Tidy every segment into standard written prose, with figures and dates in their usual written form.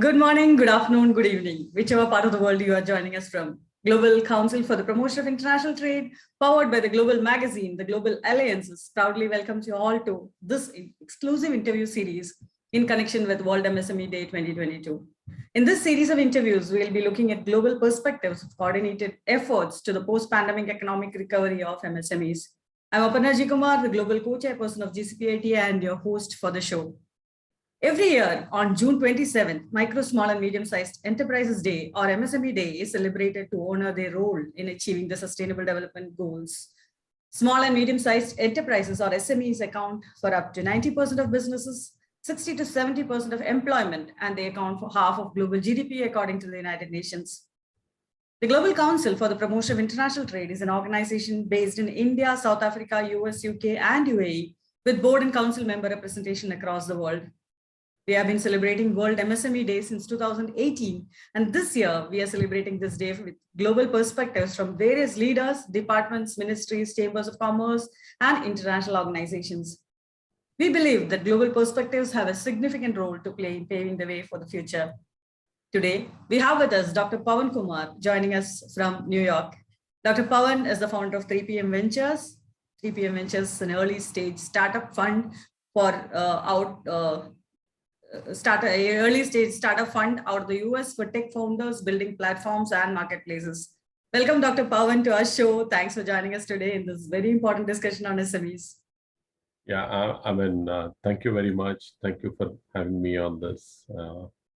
Good morning, good afternoon, good evening, whichever part of the world you are joining us from. Global Council for the Promotion of International Trade, powered by the Global Magazine, the Global Alliances, proudly welcomes you all to this exclusive interview series in connection with World MSME Day 2022. In this series of interviews, we'll be looking at global perspectives of coordinated efforts to the post-pandemic economic recovery of MSMEs. I'm Aparna G. Kumar, the Global Co-Chairperson of GCPIT and your host for the show. Every year on June 27th, Micro, Small and Medium-Sized Enterprises Day or MSME Day is celebrated to honor their role in achieving the Sustainable Development Goals. Small and medium-sized enterprises or SMEs account for up to 90% of businesses, 60 to 70% of employment, and they account for half of global GDP according to the United Nations. The Global Council for the Promotion of International Trade is an organization based in India, South Africa, US, UK, and UAE with board and council member representation across the world. We have been celebrating World MSME Day since 2018, and this year we are celebrating this day with global perspectives from various leaders, departments, ministries, chambers of commerce, and international organizations. We believe that global perspectives have a significant role to play in paving the way for the future. Today, we have with us Dr. Pawan Kumar joining us from New York. Dr. Pawan is the founder of 3PM Ventures. 3PM Ventures is an early stage startup fund for early stage startup fund out of the US for tech founders, building platforms and marketplaces. Welcome, Dr. Pawan, to our show. Thanks for joining us today in this very important discussion on SMEs. Yeah, thank you very much. Thank you for having me on this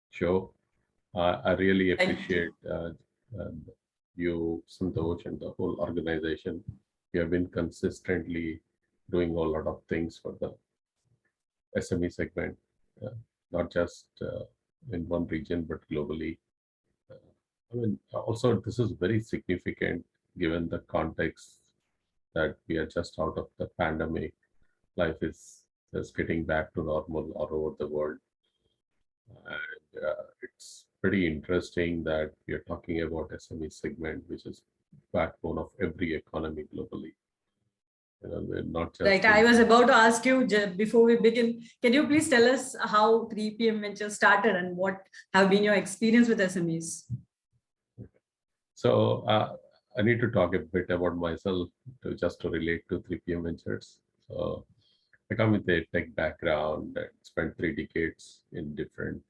show. I really appreciate you, Santosh, and the whole organization. You have been consistently doing a lot of things for the SME segment. Not just in one region, but globally. Also, this is very significant given the context that we are just out of the pandemic. Life is getting back to normal all over the world. And it's pretty interesting that we are talking about SME segment, which is backbone of every economy globally. Not just right. I was about to ask you before we begin, can you please tell us how 3PM Ventures started and what have been your experience with SMEs? So I need to talk a bit about myself just to relate to 3PM Ventures. So I come with a tech background and spent 3 decades in different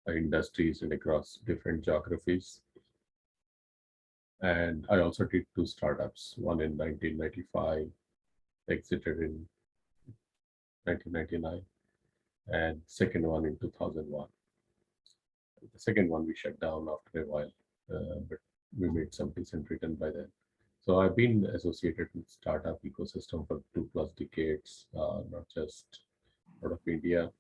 industries and across different geographies. And I also did 2 startups, one in 1995, exited in 1999, and second one in 2001. The second one we shut down after a while, but we made some decent return by then. So I've been associated with startup ecosystem for 2+ decades, not just out of India,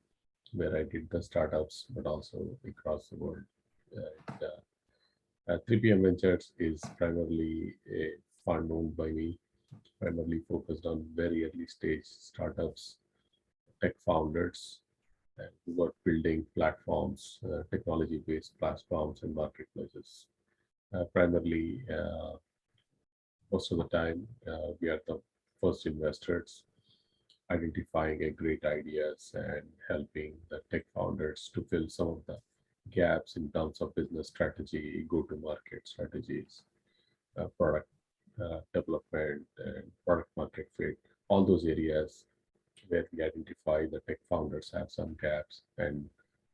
where I did the startups, but also across the world. 3PM Ventures is primarily a fund owned by me, primarily focused on very early stage startups, tech founders, who are building platforms, technology-based platforms and marketplaces. Primarily, most of the time, we are the first investors, identifying great ideas and helping the tech founders to fill some of the gaps in terms of business strategy, go-to-market strategies, product development, and product market fit, all those areas where we identify the tech founders have some gaps, and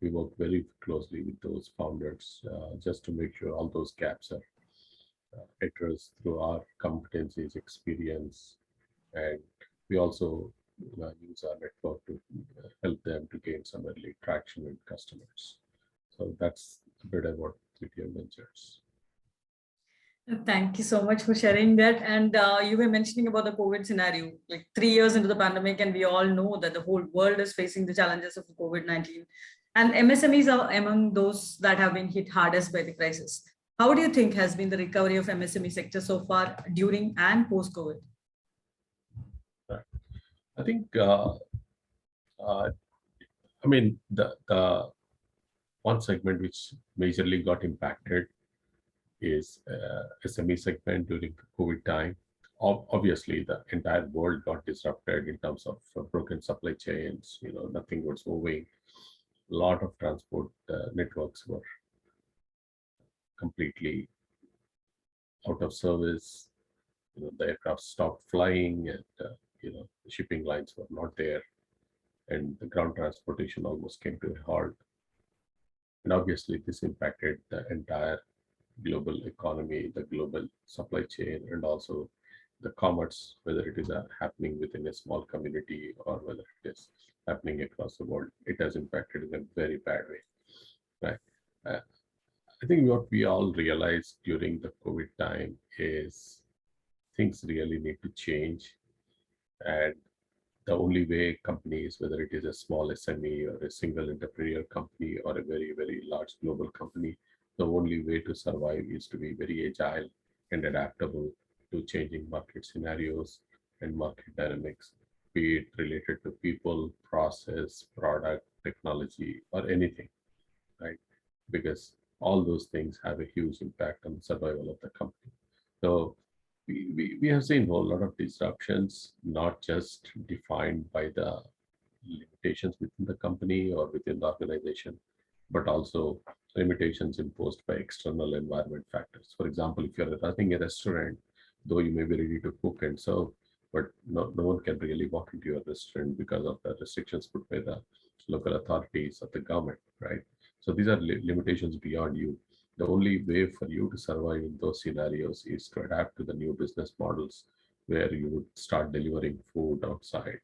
we work very closely with those founders just to make sure all those gaps are addressed through our competencies, experience, and we also use our network to help them to gain some early traction with customers. So that's a bit about 3PM Ventures. Thank you so much for sharing that. And you were mentioning about the COVID scenario, like 3 years into the pandemic, and we all know that the whole world is facing the challenges of COVID-19. And MSMEs are among those that have been hit hardest by the crisis. How do you think has been the recovery of MSME sector so far during and post-COVID? I think, the one segment which majorly got impacted is SME segment during the COVID time. Obviously, the entire world got disrupted in terms of broken supply chains. Nothing was moving. lot of transport networks were completely out of service. The aircraft stopped flying, and the shipping lines were not there, and the ground transportation almost came to a halt. And obviously, this impacted the entire global economy, the global supply chain, and also the commerce, whether it is happening within a small community or whether it is happening across the world. It has impacted in a very bad way, right? Uh, I think what we all realized during the COVID time is things really need to change. And the only way companies, whether it is a small SME or a single entrepreneur company or a very, very large global company, the only way to survive is to be very agile and adaptable to changing market scenarios and market dynamics, be it related to people, process, product, technology, or anything, right? Because all those things have a huge impact on the survival of the company. So we have seen a whole lot of disruptions, not just defined by the limitations within the company or within the organization, but also limitations imposed by external environment factors. For example, if you're running a restaurant, though you may be ready to cook and serve, but no one can really walk into your restaurant because of the restrictions put by the local authorities or the government, right? So these are limitations beyond you. The only way for you to survive in those scenarios is to adapt to the new business models where you would start delivering food outside,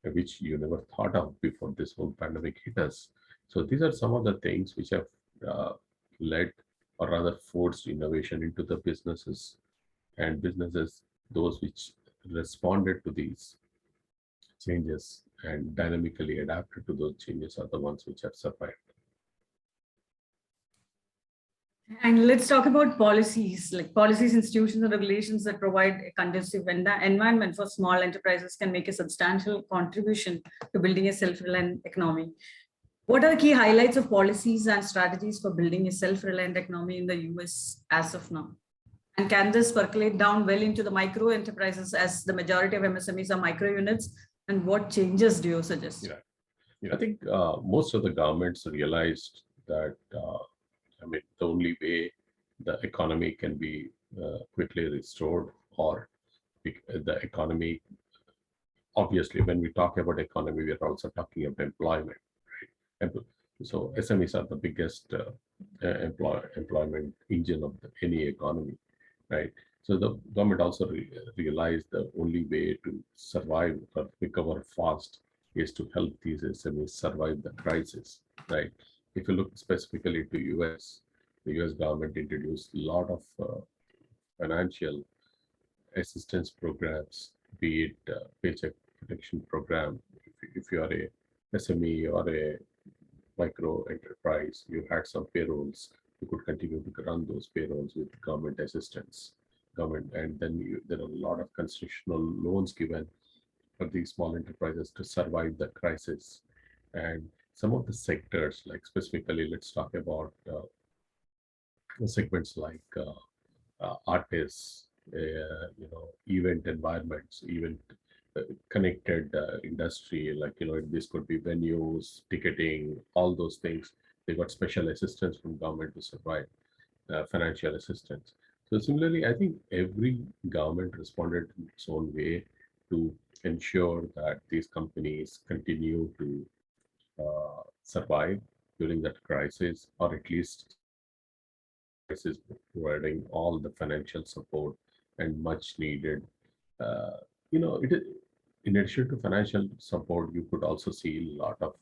which you never thought of before this whole pandemic hit us. So these are some of the things which have led or rather forced innovation into the businesses, and businesses, those which responded to these changes and dynamically adapted to those changes, are the ones which have survived. And let's talk about policies, like policies, institutions, and regulations that provide a conducive environment for small enterprises can make a substantial contribution to building a self-reliant economy. What are the key highlights of policies and strategies for building a self-reliant economy in the US as of now? And can this percolate down well into the micro enterprises, as the majority of MSMEs are micro units? And what changes do you suggest? I think most of the governments realized that the only way the economy can be quickly restored, or the economy, obviously, when we talk about economy, we are also talking about employment, right? So SMEs are the biggest employment engine of any economy, right? So the government also realized the only way to survive or recover fast is to help these SMEs survive the crisis, right? If you look specifically to US, the US government introduced a lot of financial assistance programs, be it paycheck protection program. If you are a SME or a micro enterprise, you had some payrolls, you could continue to run those payrolls with government assistance. And then there are a lot of concessional loans given for these small enterprises to survive the crisis. And some of the sectors, like specifically, let's talk about segments like artists, event environments, event connected industry, like, this could be venues, ticketing, all those things. They got special assistance from government to survive, financial assistance. So similarly, I think every government responded in its own way to ensure that these companies continue to survive during that crisis, or at least crisis, providing all the financial support and much needed. In addition to financial support, you could also see a lot of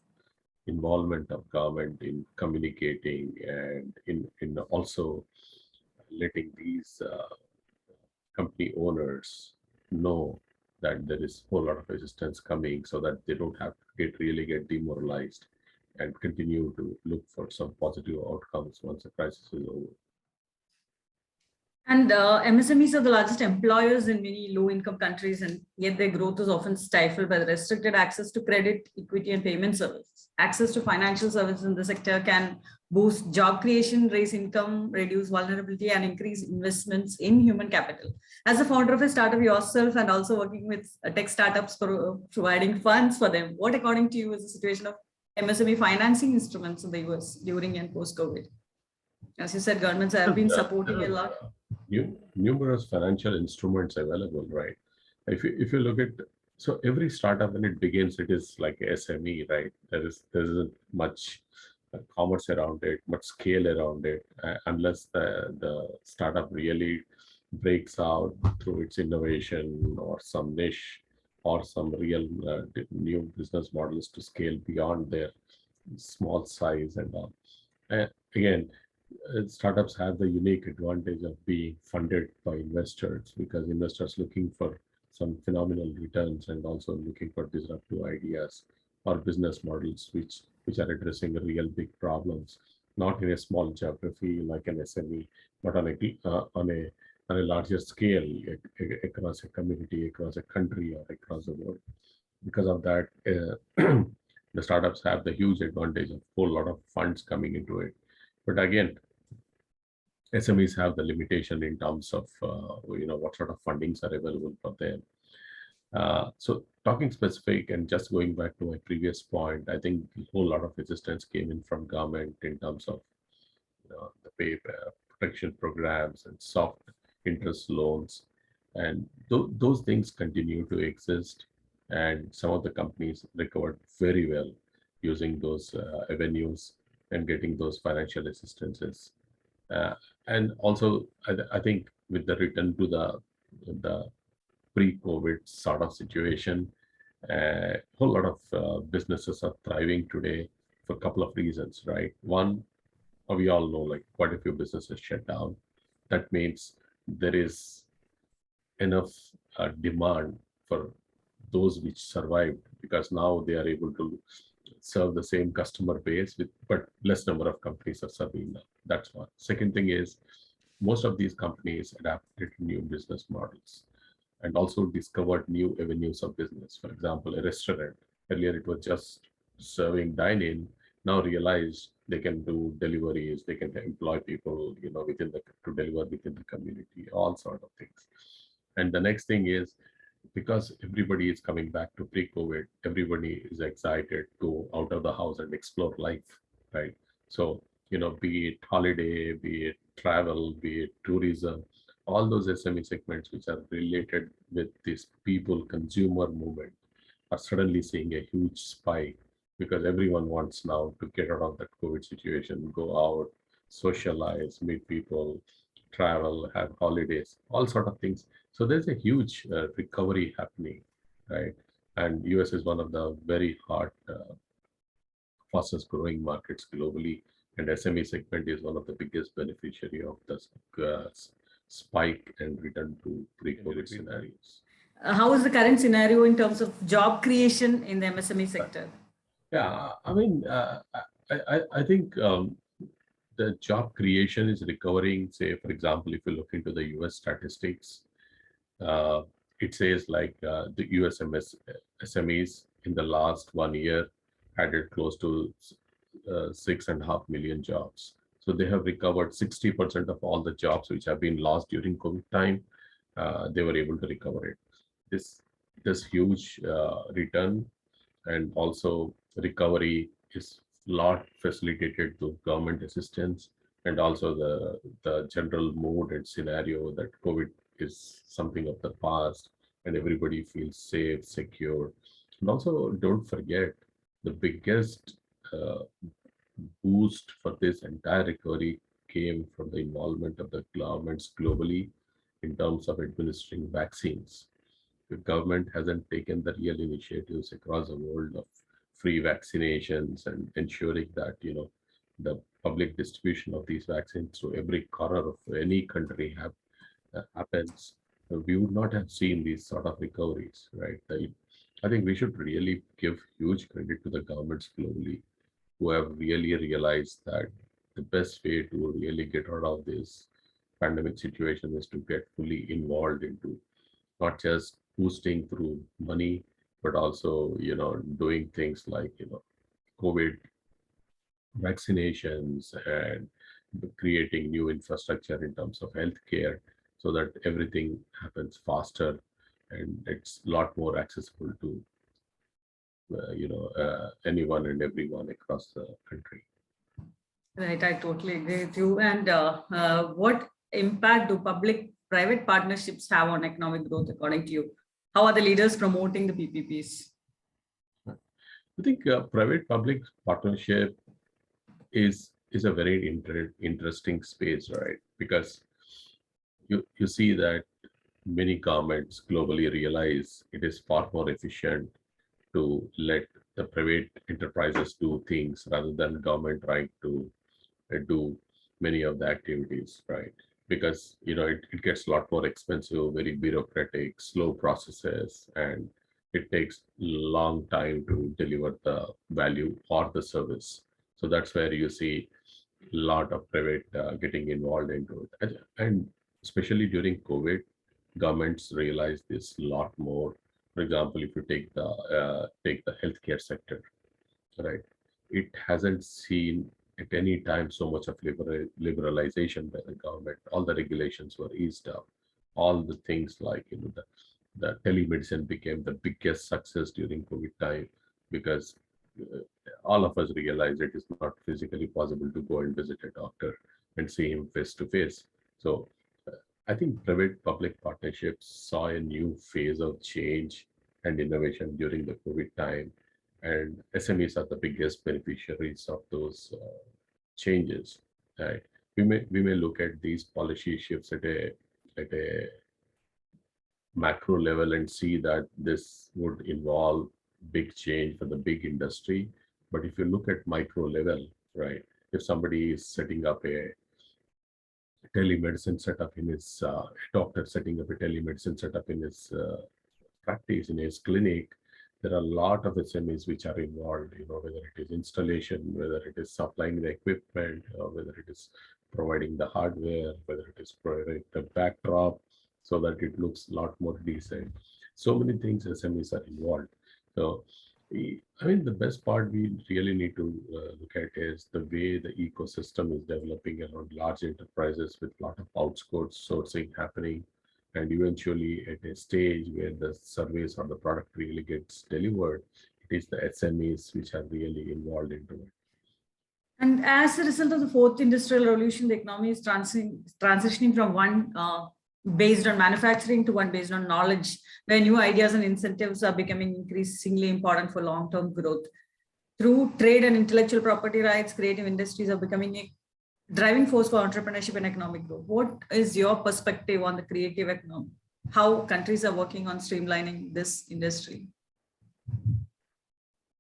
involvement of government in communicating and in also letting these company owners know that there is a whole lot of assistance coming, so that they don't have to get demoralized and continue to look for some positive outcomes once the crisis is over. And MSMEs are the largest employers in many low-income countries, and yet their growth is often stifled by the restricted access to credit, equity, and payment services. Access to financial services in the sector can boost job creation, raise income, reduce vulnerability, and increase investments in human capital. As a founder of a startup yourself, and also working with tech startups for providing funds for them, what, according to you, is the situation of MSME financing instruments in the US during and post-COVID? As you said, governments have been supporting a lot. Numerous financial instruments available, right? If you look at, so every startup when it begins, it is like SME, right? There isn't much commerce around it, much scale around it, unless the startup really breaks out through its innovation or some niche or some real new business models to scale beyond their small size and all. Again, startups have the unique advantage of being funded by investors, because investors looking for some phenomenal returns and also looking for disruptive ideas or business models which are addressing real big problems, not in a small geography like an SME, but on a larger scale across a community, across a country, or across the world. Because of that, the startups have the huge advantage of a whole lot of funds coming into it. But again, SMEs have the limitation in terms of what sort of fundings are available for them. So talking specific and just going back to my previous point, I think a whole lot of resistance came in from government in terms of the pay protection programs and soft interest loans, and those things continue to exist. And some of the companies recovered very well using those avenues and getting those financial assistances. Uh, and also, I think with the return to the pre-COVID sort of situation, a whole lot of businesses are thriving today for a couple of reasons, right? One, we all know like quite a few businesses shut down. That means there is enough demand for those which survived, because now they are able to serve the same customer base with but less number of companies are serving now. That's one. Second thing is, most of these companies adapted to new business models and also discovered new avenues of business. For example, a restaurant, earlier it was just serving dine-in, now realized they can do deliveries, they can employ people, within to deliver within the community, all sort of things. And the next thing is, because everybody is coming back to pre-COVID, everybody is excited to out of the house and explore life, right? So, be it holiday, be it travel, be it tourism, all those SME segments which are related with this people consumer movement are suddenly seeing a huge spike, because everyone wants now to get out of that COVID situation, go out, socialize, meet people, travel, have holidays, all sort of things. So there's a huge recovery happening, right? And US is one of the very hot, fastest growing markets globally, and SME segment is one of the biggest beneficiary of the spike and return to pre-COVID scenarios. How is the current scenario in terms of job creation in the MSME sector? Yeah, I mean, I think the job creation is recovering. Say, for example, if you look into the US statistics, it says like the US SMEs in the last 1 year added close to 6.5 million jobs. So they have recovered 60% of all the jobs which have been lost during COVID time. They were able to recover it. This huge return and also recovery is lot facilitated to government assistance, and also the general mood and scenario that COVID is something of the past and everybody feels safe, secure. And also don't forget, the biggest boost for this entire recovery came from the involvement of the governments globally in terms of administering vaccines. The government hasn't taken the real initiatives across the world of free vaccinations and ensuring that the public distribution of these vaccines to every corner of any country happens, we would not have seen these sort of recoveries, right? I think we should really give huge credit to the governments globally who have really realized that the best way to really get out of this pandemic situation is to get fully involved into not just boosting through money, but also, doing things like, COVID vaccinations and creating new infrastructure in terms of healthcare so that everything happens faster and it's a lot more accessible to anyone and everyone across the country. Right, I totally agree with you. And what impact do public-private partnerships have on economic growth, according to you? How are the leaders promoting the PPPs? I think private-public partnership is a very interesting space, right? Because you see that many governments globally realize it is far more efficient to let the private enterprises do things rather than government trying to do many of the activities, right? Because it gets a lot more expensive, very bureaucratic, slow processes, and it takes long time to deliver the value or the service. So that's where you see a lot of private getting involved into it, and especially during COVID, governments realize this a lot more. For example, if you take the healthcare sector, right? It hasn't seen at any time so much of liberalization by the government. All the regulations were eased up. All the things like the telemedicine became the biggest success during COVID time because uh, all of us realized it is not physically possible to go and visit a doctor and see him face to face. So I think private-public partnerships saw a new phase of change and innovation during the COVID time, and SMEs are the biggest beneficiaries of those changes. Right? We may look at these policy shifts at a macro level and see that this would involve big change for the big industry. But if you look at micro level, right? If somebody is setting up a telemedicine setup in his doctor setting up a telemedicine setup in his practice in his clinic, there are a lot of SMEs which are involved, whether it is installation, whether it is supplying the equipment, or whether it is providing the hardware, whether it is providing the backdrop so that it looks a lot more decent. So many things SMEs are involved. So I mean, the best part we really need to look at is the way the ecosystem is developing around large enterprises with a lot of outsourcing happening. And eventually, at a stage where the service or the product really gets delivered, it is the SMEs which are really involved into it. And as a result of the fourth industrial revolution, the economy is transitioning from one based on manufacturing to one based on knowledge, where new ideas and incentives are becoming increasingly important for long-term growth. Through trade and intellectual property rights, creative industries are becoming a driving force for entrepreneurship and economic growth. What is your perspective on the creative economy? How countries are working on streamlining this industry?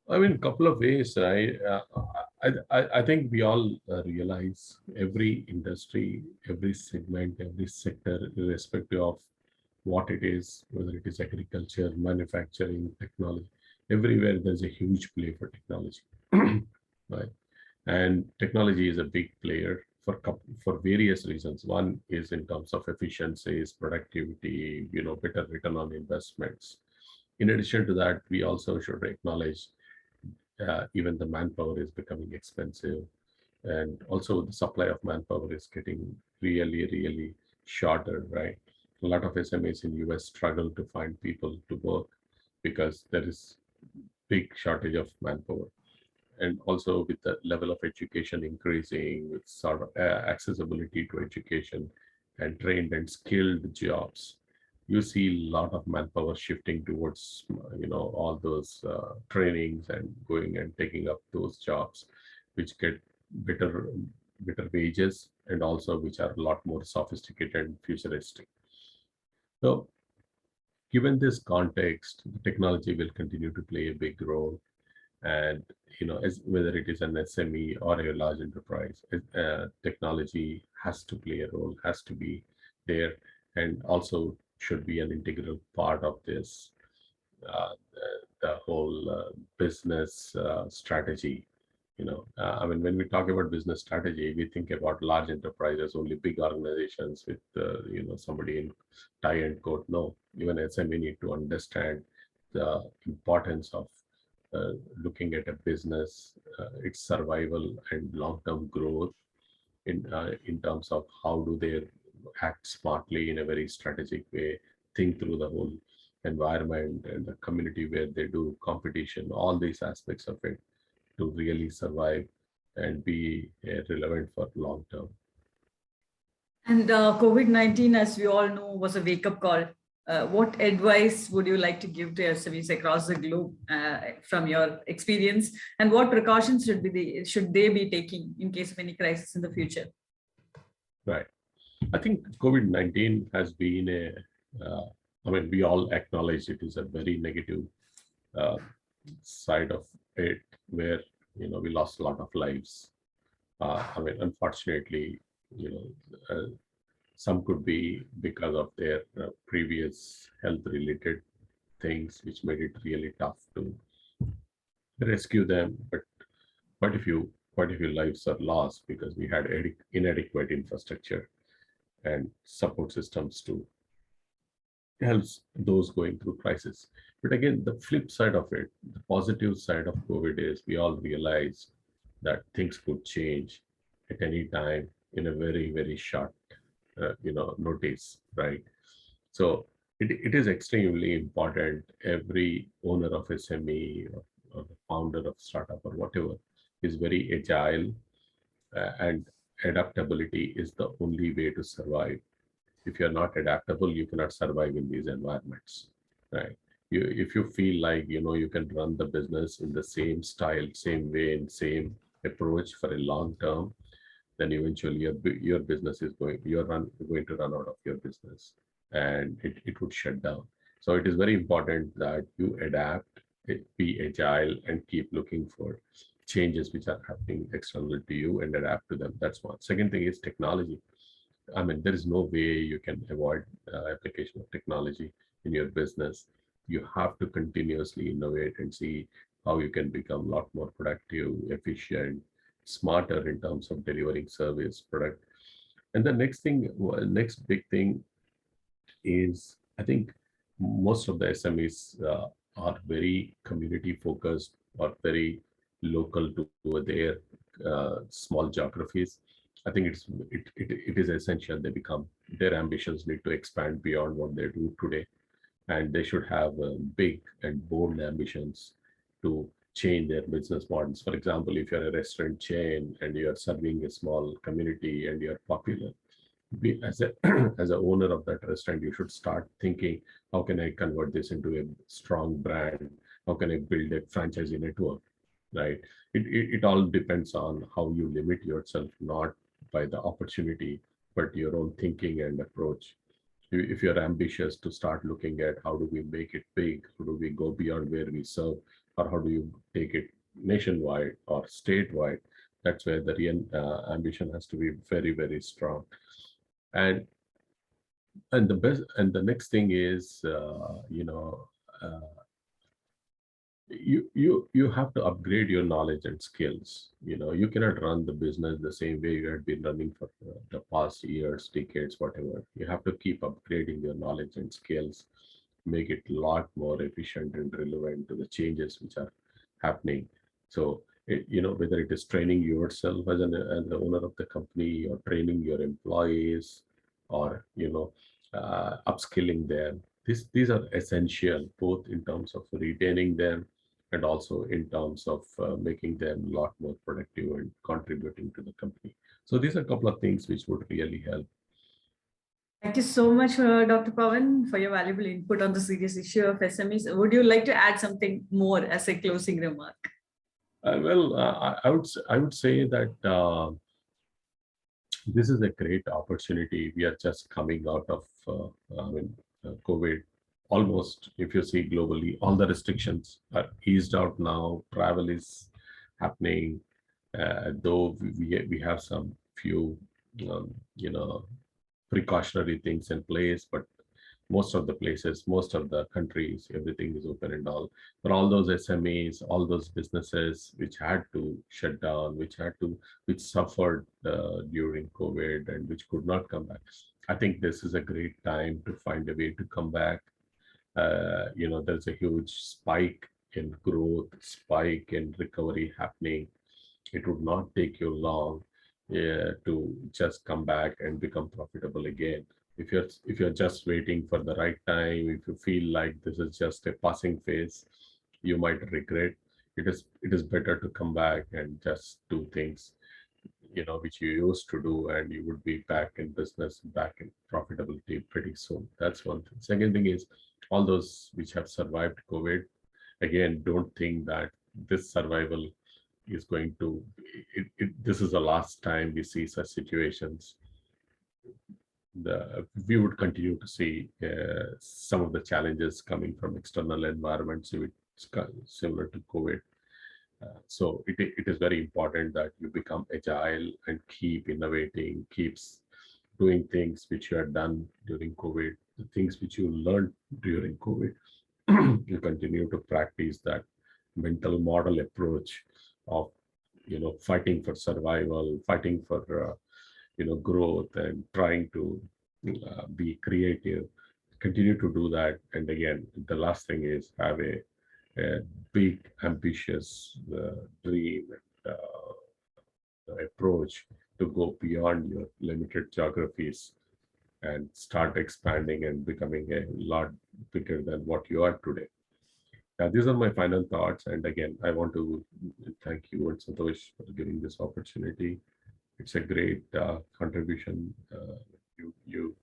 I mean, a couple of ways, right? I think we all realize every industry, every segment, every sector, irrespective of what it is, whether it is agriculture, manufacturing, technology, everywhere there's a huge play for technology, right? And technology is a big player for various reasons. One is in terms of efficiencies, productivity, better return on investments. In addition to that, we also should acknowledge even the manpower is becoming expensive, and also the supply of manpower is getting really, really shorter, right? A lot of SMEs in US struggle to find people to work because there is big shortage of manpower. And also with the level of education increasing, with sort of accessibility to education and trained and skilled jobs, you see a lot of manpower shifting towards all those trainings and going and taking up those jobs which get better better wages and also which are a lot more sophisticated and futuristic. So given this context, the technology will continue to play a big role. And as whether it is an SME or a large enterprise, technology has to play a role, has to be there, and also should be an integral part of this the whole business strategy. I mean, when we talk about business strategy, we think about large enterprises, only big organizations with somebody in tie and coat. No, even SME need to understand the importance of looking at a business, its survival and long-term growth in terms of how do they act smartly in a very strategic way, think through the whole environment and the community where they do competition, all these aspects of it to really survive and be relevant for long term. And COVID-19, as we all know, was a wake-up call. What advice would you like to give to SMEs across the globe from your experience? And what precautions should they be taking in case of any crisis in the future? Right. I think COVID-19 has been we all acknowledge it is a very negative uh, side of it, where, we lost a lot of lives. Unfortunately, some could be because of their previous health related things, which made it really tough to rescue them. But quite a few lives are lost because we had inadequate infrastructure and support systems to help those going through crisis. But again, the flip side of it, the positive side of COVID is we all realize that things could change at any time in a very, very short, notice, right? So it is extremely important. Every owner of SME or the founder of startup or whatever is very agile, and adaptability is the only way to survive. If you're not adaptable, you cannot survive in these environments, right? If you feel like, you can run the business in the same style, same way, and same approach for a long term, then eventually your business is going to run out of your business, and it would shut down. So it is very important that you adapt, be agile, and keep looking for changes which are happening external to you and adapt to them. That's one. Second thing is technology. There is no way you can avoid application of technology in your business. You have to continuously innovate and see how you can become a lot more productive, efficient, smarter in terms of delivering service, product. And the next big thing is, I think most of the SMEs are very community focused or very local to their small geographies. I think it is essential they become, their ambitions need to expand beyond what they do today, and they should have big and bold ambitions to change their business models. For example, if you're a restaurant chain and you're serving a small community and you're popular, as a as a owner of that restaurant, you should start thinking, how can I convert this into a strong brand? How can I build a franchisee network? Right? It all depends on how you limit yourself, not by the opportunity, but your own thinking and approach. If you're ambitious to start looking at how do we make it big, how do we go beyond where we serve, or how do you take it nationwide or statewide, that's where the real ambition has to be very, very strong. And the next thing is, uh, you have to upgrade your knowledge and skills. You cannot run the business the same way you had been running for the past years, decades, whatever. You have to keep upgrading your knowledge and skills, make it a lot more efficient and relevant to the changes which are happening. So whether it is training yourself as the owner of the company, or training your employees, or upskilling them, these are essential, both in terms of retaining them and also in terms of making them a lot more productive and contributing to the company. So these are a couple of things which would really help. Thank you so much, Dr. Pawan, for your valuable input on the serious issue of SMEs. Would you like to add something more as a closing remark? I would say that this is a great opportunity. We are just coming out of COVID. Almost, if you see globally, all the restrictions are eased out now. Travel is happening, though we have some few precautionary things in place, but most of the places, most of the countries, everything is open and all. For all those SMEs, all those businesses which had to shut down, which suffered during COVID and which could not come back, I think this is a great time to find a way to come back. There's a huge spike in growth, spike in recovery happening. It would not take you long to just come back and become profitable again. if you're just waiting for the right time, if you feel like this is just a passing phase, you might regret. It is better to come back and just do things, which you used to do, and you would be back in business, back in profitability pretty soon. That's one thing. Second thing is, all those which have survived COVID, again, don't think that this survival is going to, this is the last time we see such situations. We would continue to see some of the challenges coming from external environments, similar to COVID. So it is very important that you become agile and keep innovating, keeps doing things which you had done during COVID, the things which you learned during COVID. You continue to practice that mental model approach of, fighting for survival, fighting for, growth, and trying to be creative. Continue to do that. And again, the last thing is have a big, ambitious dream and approach to go beyond your limited geographies and start expanding and becoming a lot bigger than what you are today. These are my final thoughts. And again, I want to thank you and Santosh for giving this opportunity. It's a great contribution. You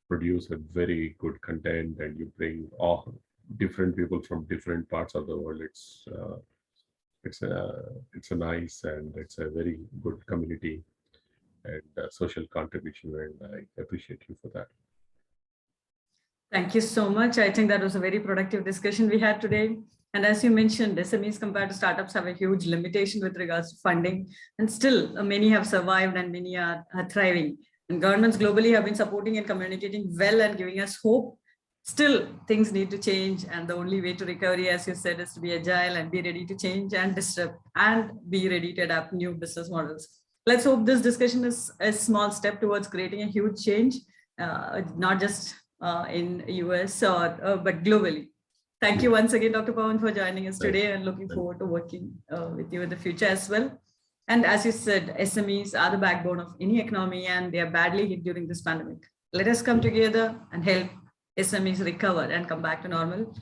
produce a very good content, and you bring all different people from different parts of the world. It's a nice, and it's a very good community and social contribution, and I appreciate you for that. Thank you so much. I think that was a very productive discussion we had today. And as you mentioned, SMEs compared to startups have a huge limitation with regards to funding, and still many have survived and many are thriving. And governments globally have been supporting and communicating well and giving us hope. Still, things need to change, and the only way to recovery, as you said, is to be agile and be ready to change and disrupt and be ready to adapt new business models. Let's hope this discussion is a small step towards creating a huge change, not just in US but globally. Thank you once again, Dr. Pawan, for joining us today, and looking forward to working with you in the future as well. And as you said, SMEs are the backbone of any economy, and they are badly hit during this pandemic. Let us come together and help SMEs recover and come back to normal.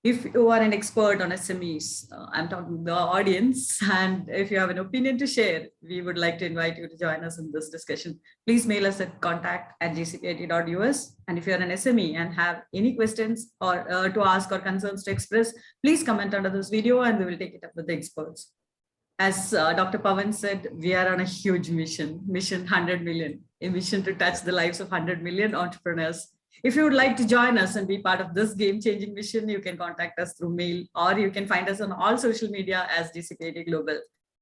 If you are an expert on SMEs, I'm talking to the audience, and if you have an opinion to share, we would like to invite you to join us in this discussion. Please mail us at contact@gcpat.us. And if you're an SME and have any questions or to ask or concerns to express, please comment under this video and we will take it up with the experts. As Dr. Pawan said, we are on a huge mission 100 million, a mission to touch the lives of 100 million entrepreneurs. If you would like to join us and be part of this game-changing mission, you can contact us through mail, or you can find us on all social media as GCPAT Global.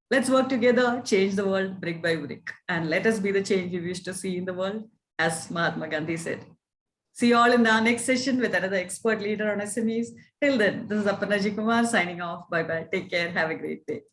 Let's work together, change the world brick by brick, and let us be the change we wish to see in the world, as Mahatma Gandhi said. See you all in the next session with another expert leader on SMEs. Till then, this is Aparna Kumar signing off. Bye-bye. Take care. Have a great day.